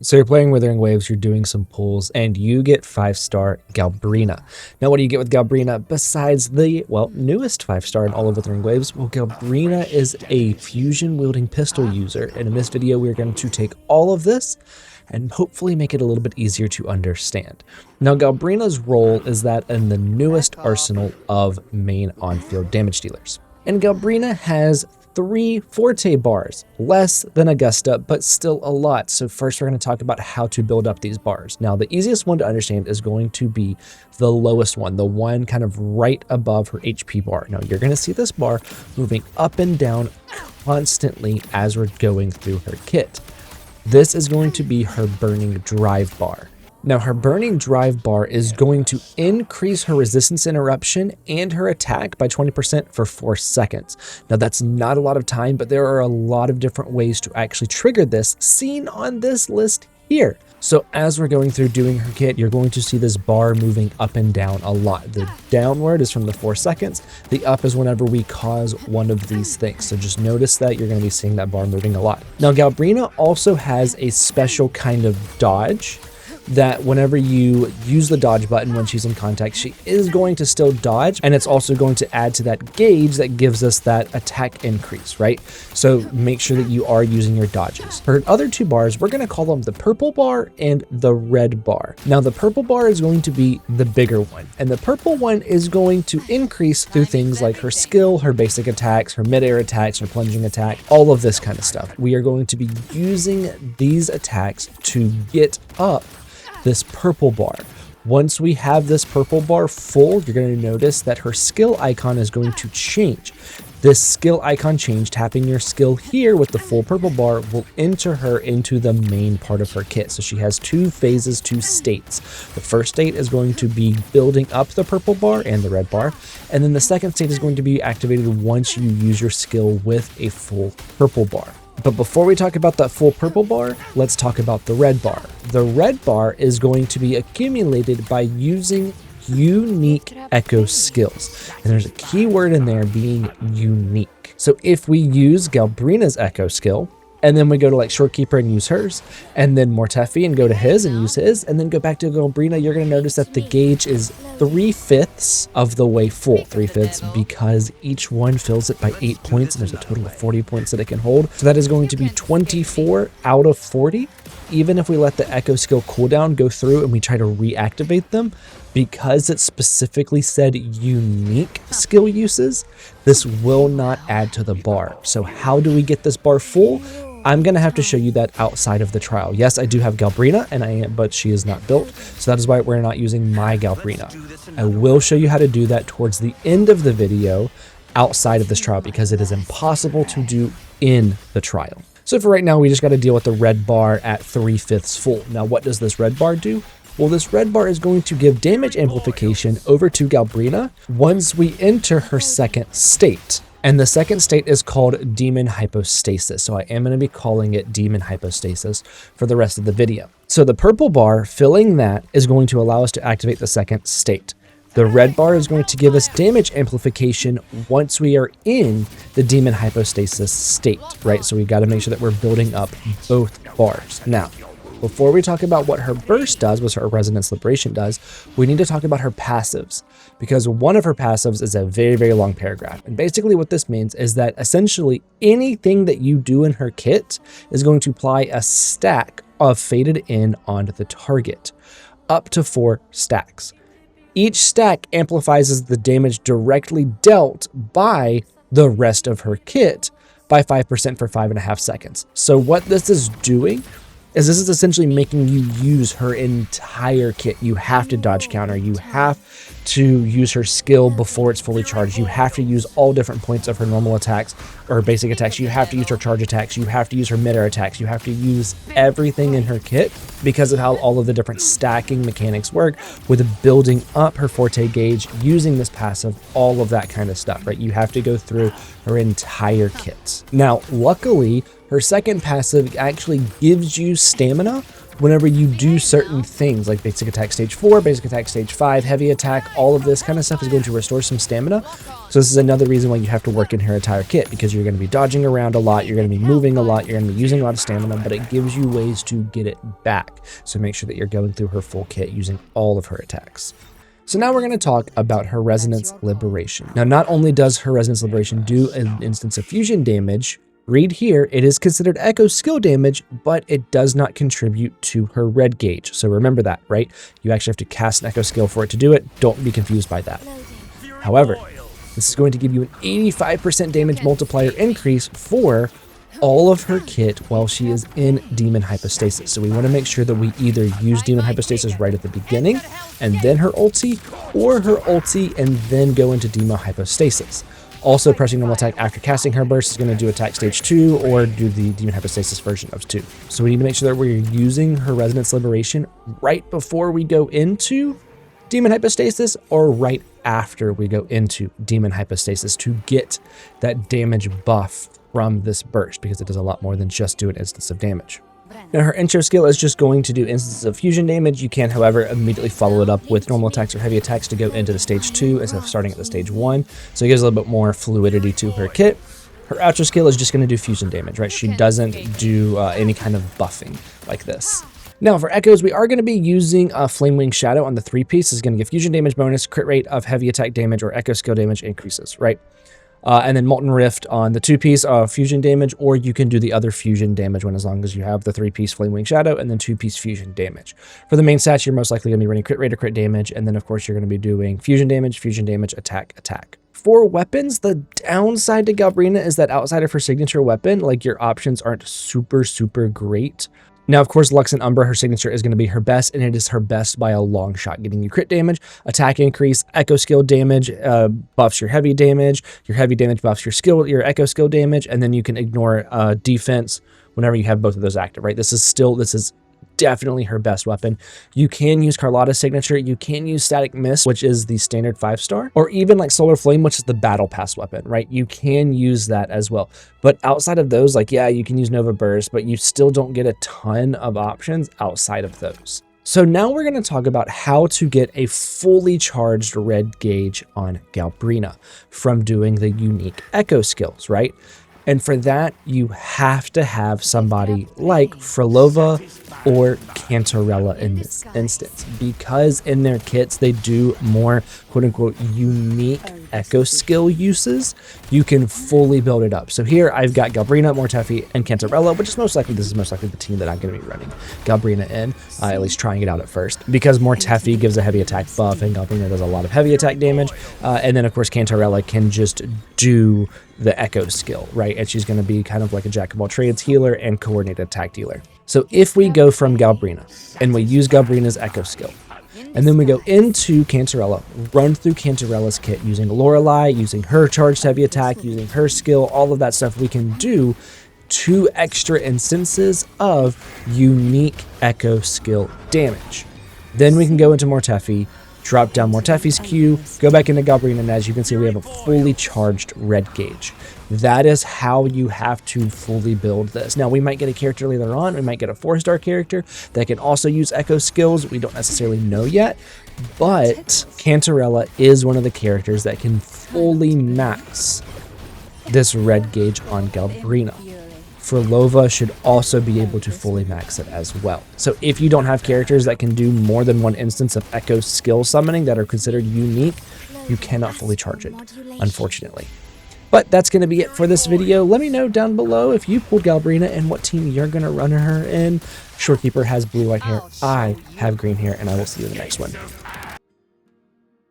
So you're playing Withering Waves, you're doing some pulls, and you get 5-star Galbrena. Now what do you get with Galbrena besides the, well, newest 5-star in all of Withering Waves? Well, Galbrena is a fusion-wielding pistol user, and in this video we're going to take all of this and hopefully make it a little bit easier to understand. Now Galbrena's role is that in the newest arsenal of main on-field damage dealers. And Galbrena has 3 Forte bars, less than Augusta, but still a lot. So first we're going to talk about how to build up these bars. Now the easiest one to understand is going to be the lowest one, the one kind of right above her HP bar. Now you're going to see this bar moving up and down constantly as we're going through her kit. This is going to be her burning drive bar. Now her burning drive bar is going to increase her resistance interruption and her attack by 20% for 4 seconds. Now that's not a lot of time, but there are a lot of different ways to actually trigger this seen on this list here. So as we're going through doing her kit, you're going to see this bar moving up and down a lot. The downward is from the 4 seconds. The up is whenever we cause one of these things. So just notice that you're going to be seeing that bar moving a lot. Now Galbrena also has a special kind of dodge that whenever you use the dodge button when she's in contact, she is going to still dodge, and it's also going to add to that gauge that gives us that attack increase, right? So make sure that you are using your dodges. Her other 2 bars, we're going to call them the purple bar and the red bar. Now the purple bar is going to be the bigger one, and the purple one is going to increase through things like her skill, her basic attacks, her mid-air attacks, her plunging attack, all of this kind of stuff. We are going to be using these attacks to get up this purple bar. Once we have this purple bar full, you're going to notice that her skill icon is going to change. This skill icon change, tapping your skill here with the full purple bar, will enter her into the main part of her kit. So she has 2 phases, 2 states. The first state is going to be building up the purple bar and the red bar, and then the second state is going to be activated once you use your skill with a full purple bar. But before we talk about that full purple bar, let's talk about the red bar. The red bar is going to be accumulated by using unique echo skills. And there's a key word in there being unique. So if we use Galbrena's echo skill, and then we go to like Shorekeeper and use hers, and then Mortefi and go to his and use his, and then go back to Galbrena, you're going to notice that the gauge is 3/5 of the way full. 3/5 because each one fills it by 8 points, and there's a total of 40 points that it can hold. So that is going to be 24 out of 40. Even if we let the echo skill cooldown go through and we try to reactivate them, because it specifically said unique skill uses, this will not add to the bar. So how do we get this bar full? I'm going to have to show you that outside of the trial. Yes, I do have Galbrena, but she is not built. So that is why we're not using my Galbrena. I will show you how to do that towards the end of the video outside of this trial, because it is impossible to do in the trial. So for right now, we just got to deal with the red bar at 3/5 full. Now, what does this red bar do? Well, this red bar is going to give damage amplification over to Galbrena once we enter her second state. And the second state is called Demon Hypostasis. So I am going to be calling it Demon Hypostasis for the rest of the video. So the purple bar, filling that, is going to allow us to activate the second state. The red bar is going to give us damage amplification once we are in the Demon Hypostasis state, right? So we've got to make sure that we're building up both bars. Now, before we talk about what her burst does, what her Resonance Liberation does, we need to talk about her passives, because one of her passives is a very, very long paragraph. And basically what this means is that essentially anything that you do in her kit is going to apply a stack of Faded In onto the target, up to 4 stacks. Each stack amplifies the damage directly dealt by the rest of her kit by 5% for 5.5 seconds. So what this is doing is this is essentially making you use her entire kit. You have to dodge counter. You have to use her skill before it's fully charged. You have to use all different points of her normal attacks or basic attacks. You have to use her charge attacks. You have to use her mid-air attacks. You have to use everything in her kit because of how all of the different stacking mechanics work with building up her Forte gauge, using this passive, all of that kind of stuff, right? You have to go through her entire kit. Now, luckily, her second passive actually gives you stamina whenever you do certain things like basic attack stage 4, basic attack stage 5, heavy attack, all of this kind of stuff is going to restore some stamina. So this is another reason why you have to work in her entire kit, because you're going to be dodging around a lot, you're going to be moving a lot, you're going to be using a lot of stamina, but it gives you ways to get it back. So make sure that you're going through her full kit using all of her attacks. So now we're going to talk about her Resonance Liberation. Now, not only does her Resonance Liberation do an instance of fusion damage, read here, it is considered echo skill damage, but it does not contribute to her red gauge. So remember that, right? You actually have to cast an echo skill for it to do it. Don't be confused by that. However, this is going to give you an 85% damage multiplier increase for all of her kit while she is in Demon Hypostasis. So we want to make sure that we either use Demon Hypostasis right at the beginning and then her ulti, or her ulti and then go into Demon Hypostasis. Also, pressing normal attack after casting her burst is going to do attack stage 2 or do the Demon Hypostasis version of 2. So we need to make sure that we're using her Resonance Liberation right before we go into Demon Hypostasis or right after we go into Demon Hypostasis to get that damage buff from this burst, because it does a lot more than just do an instance of damage. Now, her intro skill is just going to do instances of fusion damage. You can, however, immediately follow it up with normal attacks or heavy attacks to go into the stage 2 instead of starting at the stage 1. So it gives a little bit more fluidity to her kit. Her outro skill is just going to do fusion damage, right? She doesn't do any kind of buffing like this. Now, for echoes, we are going to be using a Flame Wing Shadow on the 3-piece. It's going to give fusion damage bonus, crit rate of heavy attack damage, or echo skill damage increases, right? And then Molten Rift on the 2-piece fusion damage, or you can do the other fusion damage one as long as you have the 3-piece Flame Wing Shadow and then 2-piece fusion damage. For the main stats, you're most likely going to be running crit rate or crit damage, and then of course you're going to be doing fusion damage, attack, attack. For weapons, the downside to Galbrena is that outside of her signature weapon, like, your options aren't super great. Now, of course, Lux and Umbra, her signature is going to be her best, and it is her best by a long shot, getting you crit damage, attack increase, echo skill damage, buffs your heavy damage buffs your echo skill damage, and then you can ignore defense whenever you have both of those active, right? This is definitely her best weapon. You can use Carlotta's signature, you can use Static Mist, which is the standard 5-star, or even like Solar Flame, which is the battle pass weapon, right? You can use that as well. But outside of those, like, yeah, you can use Nova Burst, but you still don't get a ton of options outside of those. So now we're going to talk about how to get a fully charged red gauge on Galbrena from doing the unique echo skills, right? And for that, you have to have somebody like Frolova or Cantarella in this instance, because in their kits, they do more quote-unquote unique echo skill uses. You can fully build it up. So here I've got Galbrena, Mortefi, and Cantarella, which is most likely the team that I'm going to be running Galbrena in, at least trying it out at first, because Mortefi gives a heavy attack buff and Galbrena does a lot of heavy attack damage. And then of course Cantarella can just do the echo skill, right? And she's going to be kind of like a jack of all trades healer and coordinated attack dealer. So if we go from Galbrena and we use Galbrena's echo skill, and then we go into Cantarella, run through Cantarella's kit using Lorelei, using her charged heavy attack, using her skill, all of that stuff, we can do 2 extra instances of unique echo skill damage. Then we can go into Mortefi, drop down Mortefi's Q, go back into Galbrena, and as you can see, we have a fully charged red gauge. That is how you have to fully build this. Now, we might get a character later on, we might get a 4-star character that can also use echo skills. We don't necessarily know yet, but Cantarella is one of the characters that can fully max this red gauge on Galbrena. Frolova should also be able to fully max it as well. So if you don't have characters that can do more than one instance of echo skill summoning that are considered unique, you cannot fully charge it, unfortunately. But that's going to be it for this video. Let me know down below if you pulled Galbrena and what team you're going to run her in. Shorekeeper has blue-white hair. I have green hair, and I will see you in the next one.